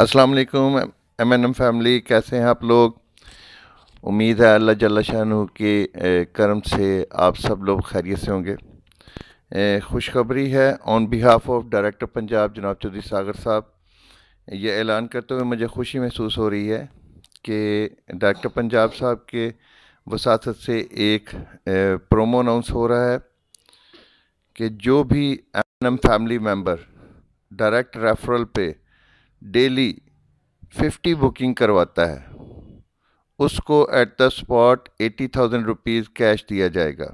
अस्सलाम वालेकुम M family, कैसे हैं आप लोग। उम्मीद है अल्लाह जल्ल शानहू के करम से आप सब लोग खैरियत से होंगे। खुशखबरी है on behalf of director Punjab जनाब चौधरी सागर साहब, ये ऐलान करते हुए मुझे खुशी महसूस हो रही है कि डायरेक्टर पंजाब साहब के वसासत से एक प्रोमो अनाउंस हो रहा है कि जो भी एम फैमिली मेम्बर डायरेक्ट रेफरल पे डेली 50 बुकिंग करवाता है उसको at the spot 80,000 rupees cash दिया जाएगा।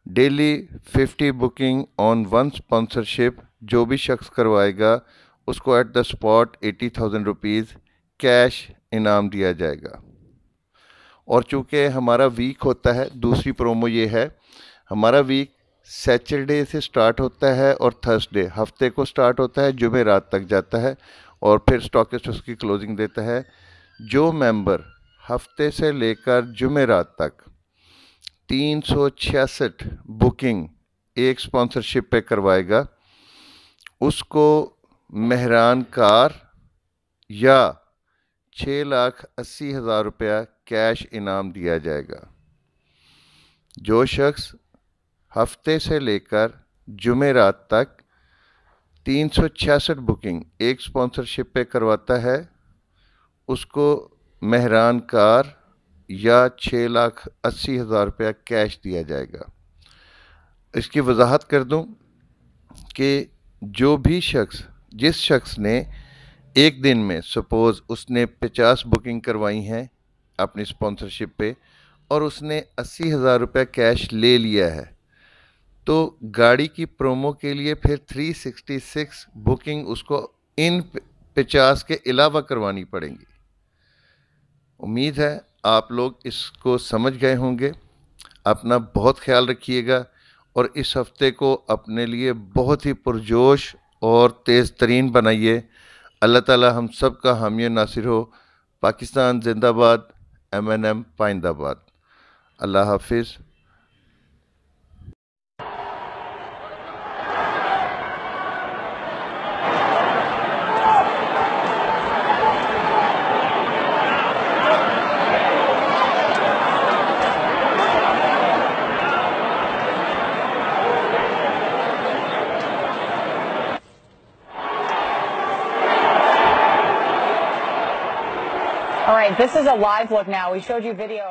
Daily 50 booking on one sponsorship जो भी शख्स करवाएगा उसको at the spot 80,000 rupees cash इनाम दिया जाएगा। और चूँकि हमारा वीक होता है, दूसरी प्रोमो ये है, हमारा वीक सैटरडे से स्टार्ट होता है और थर्सडे हफ्ते को स्टार्ट होता है, जुमे रात तक जाता है और फिर स्टॉकिस्ट उसकी क्लोजिंग देता है। जो मेंबर हफ्ते से लेकर जुमेरात तक 366 बुकिंग एक स्पॉन्सरशिप पे करवाएगा उसको मेहरान कार या 6,80,000 रुपया कैश इनाम दिया जाएगा। जो शख्स हफ्ते से लेकर जुमेरात तक 366 बुकिंग एक स्पॉन्सरशिप पे करवाता है उसको मेहरान कार या 6,80,000 रुपया कैश दिया जाएगा। इसकी वजाहत कर दूं कि जो भी शख्स, जिस शख्स ने एक दिन में सपोज़ उसने 50 बुकिंग करवाई हैं अपनी स्पॉन्सरशिप पे और उसने 80,000 रुपया कैश ले लिया है, तो गाड़ी की प्रोमो के लिए फिर 366 बुकिंग उसको इन 50 के अलावा करवानी पड़ेंगी। उम्मीद है आप लोग इसको समझ गए होंगे। अपना बहुत ख्याल रखिएगा और इस हफ्ते को अपने लिए बहुत ही पुरजोश और तेज़ तरीन बनाइए। अल्लाह ताला हम सब का हामी नासिर हो। पाकिस्तान जिंदाबाद, MNM पाइंदाबाद। अल्लाह हाफिज़। All right, this is a live look now. We showed you video.